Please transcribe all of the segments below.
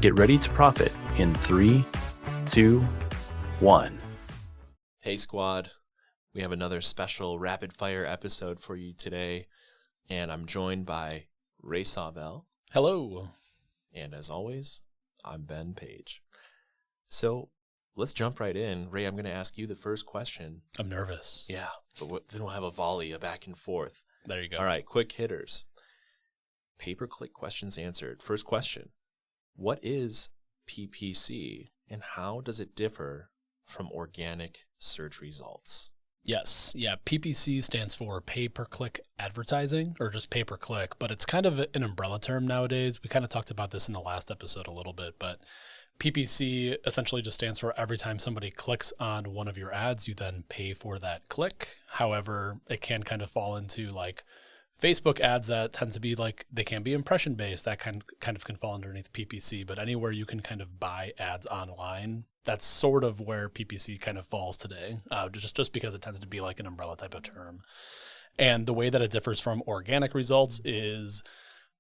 Get ready to profit in 3, 2, 1. Hey squad, we have another special rapid fire episode for you today, and I'm joined by Ray Sawbell. Hello. And as always, I'm Ben Page. So let's jump right in. Ray, I'm going to ask you the first question. I'm nervous. Yeah, but then we'll have a volley, a back and forth. There you go. All right, quick hitters. Pay-per-click questions answered. First question. What is PPC and how does it differ from organic search results? Yes. Yeah. PPC stands for pay-per-click advertising, or just pay-per-click, but it's kind of an umbrella term nowadays. We kind of talked about this in the last episode a little bit, but PPC essentially just stands for every time somebody clicks on one of your ads, you then pay for that click. However, it can kind of fall into like Facebook ads that tend to be like, they can be impression based. That kind of can fall underneath PPC, but anywhere you can kind of buy ads online, that's sort of where PPC kind of falls today, just because it tends to be like an umbrella type of term. And the way that it differs from organic results is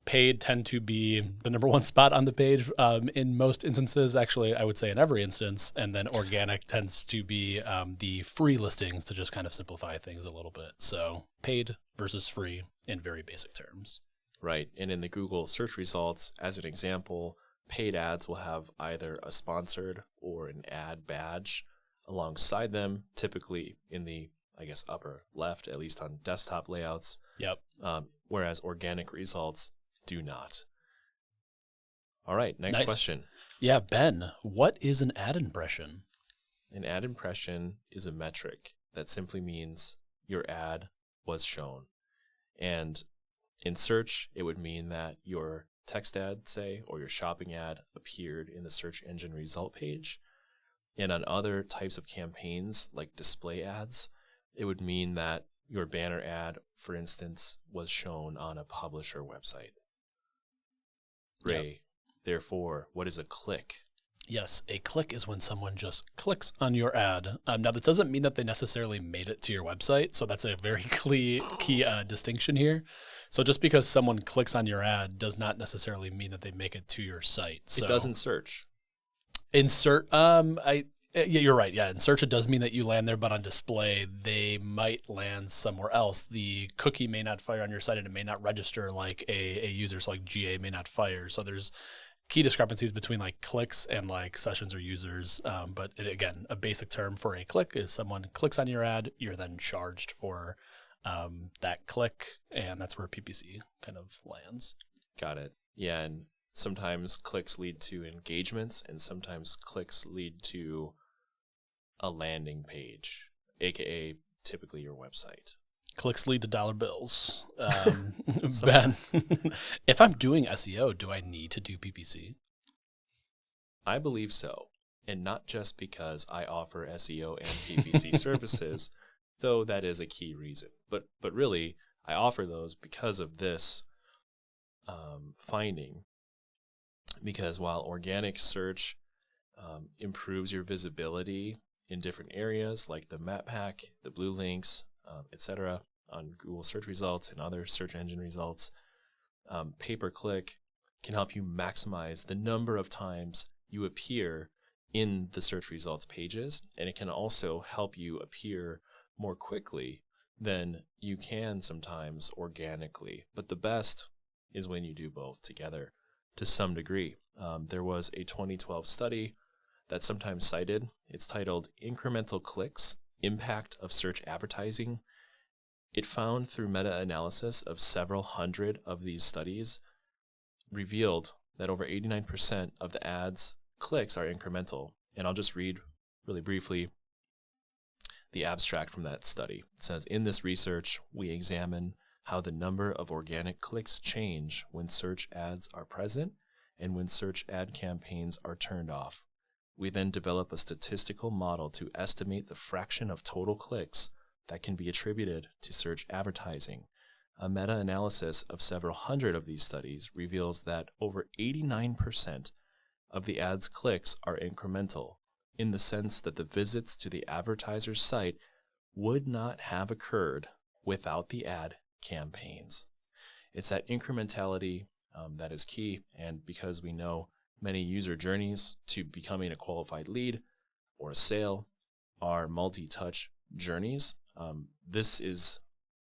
paid tend to be the number one spot on the page in most instances, actually, I would say in every instance. And then organic tends to be the free listings, to just kind of simplify things a little bit. So paid versus free in very basic terms. Right. And in the Google search results, as an example, paid ads will have either a sponsored or an ad badge alongside them, typically in the, I guess, upper left, at least on desktop layouts. Yep. Whereas organic results do not. All right, next Nice. question. Yeah, Ben, what is an ad impression? An ad impression is a metric that simply means your ad was shown. And in search, it would mean that your text ad, say, or your shopping ad appeared in the search engine result page. And on other types of campaigns, like display ads, it would mean that your banner ad, for instance, was shown on a publisher website. Ray, Yep. Therefore, what is a click? Yes, a click is when someone just clicks on your ad. Now, that doesn't mean that they necessarily made it to your website, so that's a very key distinction here. So just because someone clicks on your ad does not necessarily mean that they make it to your site. So It doesn't search. Yeah, you're right. Yeah, in search it does mean that you land there, but on display they might land somewhere else. The cookie may not fire on your site, and it may not register like a user. So like GA may not fire. So there's key discrepancies between like clicks and like sessions or users. But again, a basic term for a click is someone clicks on your ad, you're then charged for that click, and that's where PPC kind of lands. Got it. Yeah, and sometimes clicks lead to engagements, and sometimes clicks lead to a landing page, aka typically your website. Clicks lead to dollar bills. Ben, if I'm doing SEO, do I need to do PPC? I believe so, and not just because I offer SEO and PPC services, though that is a key reason. But really, I offer those because of this finding. Because while organic search improves your visibility in different areas like the map pack, the blue links, etc., on Google search results and other search engine results, pay-per-click can help you maximize the number of times you appear in the search results pages, and it can also help you appear more quickly than you can sometimes organically. But the best is when you do both together to some degree. There was a 2012 study that's sometimes cited. It's titled Incremental Clicks, Impact of Search Advertising. It found through meta-analysis of several hundred of these studies, revealed that over 89% of the ads' clicks are incremental. And I'll just read really briefly the abstract from that study. It says, in this research, we examine how the number of organic clicks change when search ads are present and when search ad campaigns are turned off. We then develop a statistical model to estimate the fraction of total clicks that can be attributed to search advertising. A meta-analysis of several hundred of these studies reveals that over 89% of the ad's clicks are incremental, in the sense that the visits to the advertiser's site would not have occurred without the ad campaigns. it's that incrementality that is key. And because we know many user journeys to becoming a qualified lead or a sale are multi-touch journeys, this is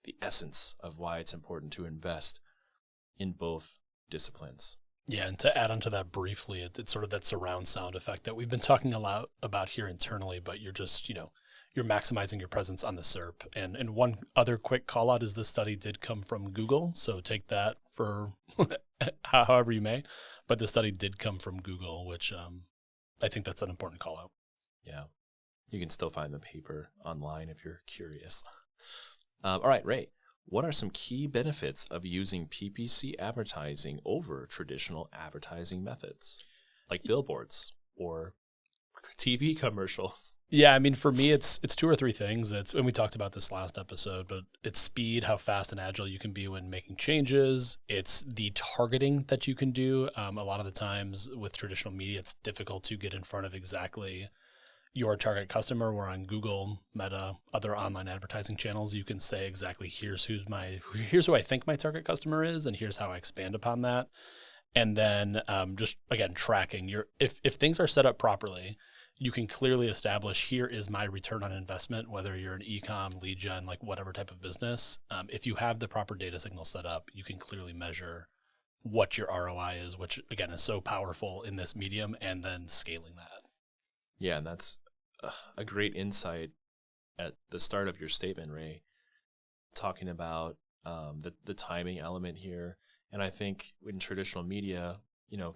the essence of why it's important to invest in both disciplines. Yeah, and to add on to that briefly, it's sort of that surround sound effect that we've been talking a lot about here internally, but you're just, you're maximizing your presence on the SERP. And one other quick call out is this study did come from Google, so take that for however you may, but the study did come from Google, which I think that's an important call out. Yeah, you can still find the paper online if you're curious. All right, Ray. What are some key benefits of using PPC advertising over traditional advertising methods, like billboards or TV commercials? Yeah, I mean, for me, it's two or three things. And we talked about this last episode, but it's speed, how fast and agile you can be when making changes. It's the targeting that you can do. A lot of the times with traditional media, it's difficult to get in front of exactly your target customer, where on Google, Meta, other online advertising channels, you can say exactly here's who I think my target customer is, and here's how I expand upon that. And then just again tracking if things are set up properly, you can clearly establish here is my return on investment, whether you're an e-com, lead gen, like whatever type of business. If you have the proper data signal set up, you can clearly measure what your ROI is, which again is so powerful in this medium, and then scaling that. Yeah, and that's a great insight at the start of your statement, Ray, talking about the timing element here. And I think in traditional media,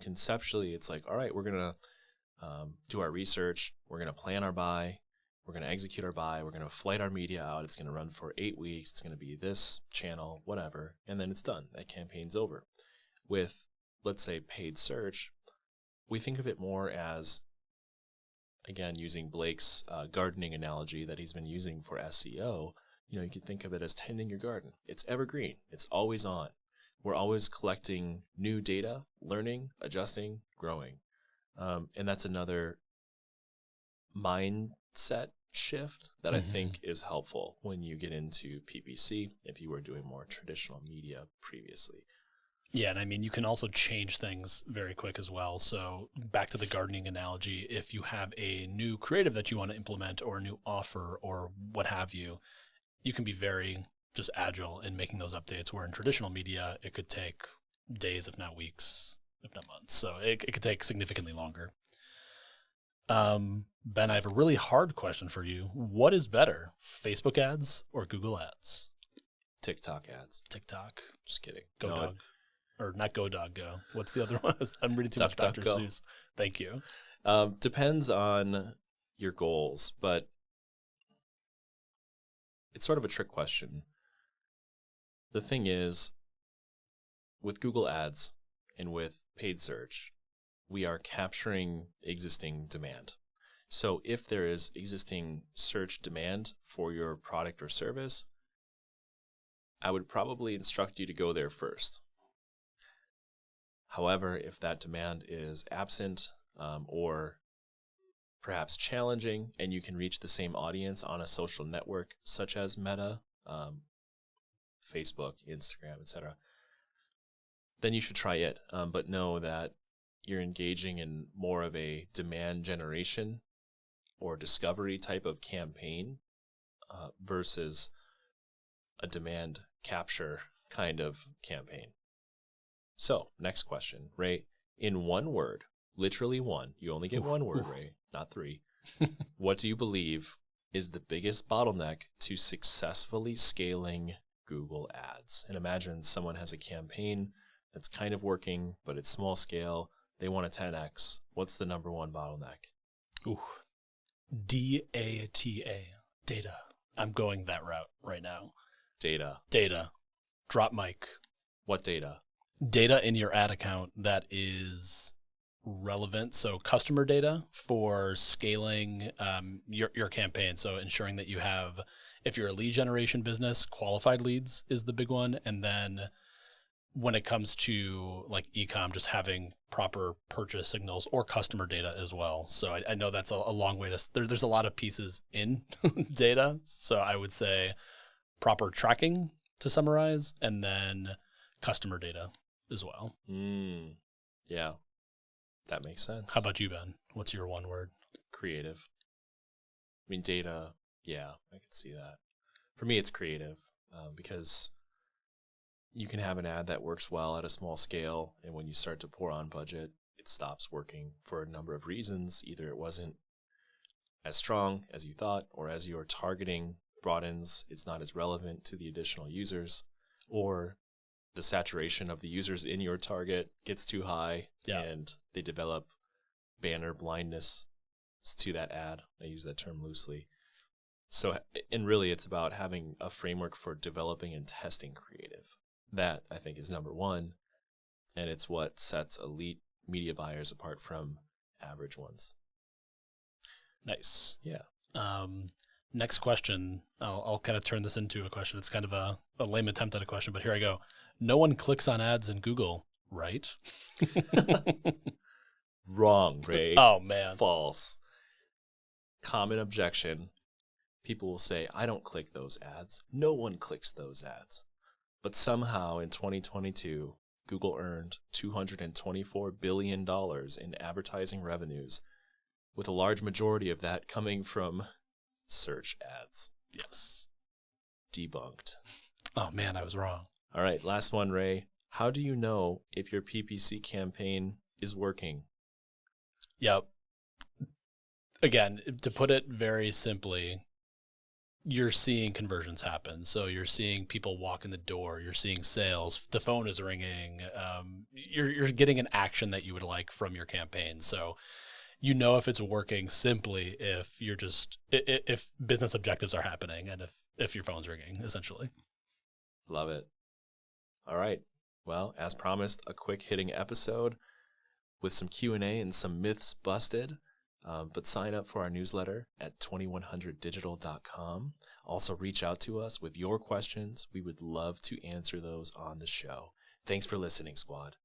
conceptually, it's like, all right, we're going to do our research. We're going to plan our buy. We're going to execute our buy. We're going to flight our media out. It's going to run for 8 weeks. It's going to be this channel, whatever. And then it's done. That campaign's over. With, let's say, paid search, we think of it more as, again, using Blake's gardening analogy that he's been using for SEO, you can think of it as tending your garden. It's evergreen. It's always on. We're always collecting new data, learning, adjusting, growing. And that's another mindset shift that I think is helpful when you get into PPC if you were doing more traditional media previously. Yeah, and I mean, you can also change things very quick as well. So back to the gardening analogy, if you have a new creative that you want to implement or a new offer or what have you, you can be very just agile in making those updates, where in traditional media, it could take days, if not weeks, if not months. So it could take significantly longer. Ben, I have a really hard question for you. What is better, Facebook ads or Google ads? TikTok ads. TikTok. Just kidding. Go dog. Or not Go Dog Go. What's the other one? I'm reading too much Dr. Seuss. Thank you. Depends on your goals, but it's sort of a trick question. The thing is, with Google Ads and with paid search, we are capturing existing demand. So if there is existing search demand for your product or service, I would probably instruct you to go there first. However, if that demand is absent or perhaps challenging, and you can reach the same audience on a social network such as Meta, Facebook, Instagram, etc., then you should try it. But know that you're engaging in more of a demand generation or discovery type of campaign versus a demand capture kind of campaign. So, next question, Ray. In one word, literally one, you only get one word, Ray, not three. What do you believe is the biggest bottleneck to successfully scaling Google Ads? And imagine someone has a campaign that's kind of working, but it's small scale. They want a 10x. What's the number one bottleneck? DATA. Data. I'm going that route right now. Data. Drop mic. What data? Data in your ad account that is relevant. So customer data for scaling your campaign. So ensuring that you have, if you're a lead generation business, qualified leads is the big one. And then when it comes to like e-com, just having proper purchase signals or customer data as well. So I know that's a long way to, there's a lot of pieces in data. So I would say proper tracking to summarize, and then customer data as well. Yeah, that makes sense. How about you, Ben? What's your one word? Creative. I mean, data, yeah, I can see that. For me, it's creative because you can have an ad that works well at a small scale, and when you start to pour on budget, it stops working for a number of reasons. Either it wasn't as strong as you thought, or as your targeting broadens, it's not as relevant to the additional users, or the saturation of the users in your target gets too high and they develop banner blindness to that ad. I use that term loosely. So, and really it's about having a framework for developing and testing creative. That, I think, is number one, and it's what sets elite media buyers apart from average ones. Nice. Yeah. Next question. I'll kind of turn this into a question. It's kind of a lame attempt at a question, but here I go. No one clicks on ads in Google, right? Wrong, Ray. Oh, man. False. Common objection. People will say, I don't click those ads. No one clicks those ads. But somehow in 2022, Google earned $224 billion in advertising revenues, with a large majority of that coming from search ads. Yes. Debunked. Oh, man, I was wrong. All right, last one, Ray. How do you know if your PPC campaign is working? Yep. Again, to put it very simply, you're seeing conversions happen. So you're seeing people walk in the door. You're seeing sales. The phone is ringing. You're getting an action that you would like from your campaign. So you know if it's working simply if if business objectives are happening and if your phone's ringing, essentially. Love it. All right. Well, as promised, a quick hitting episode with some Q&A and some myths busted. But sign up for our newsletter at 2100digital.com. Also reach out to us with your questions. We would love to answer those on the show. Thanks for listening, squad.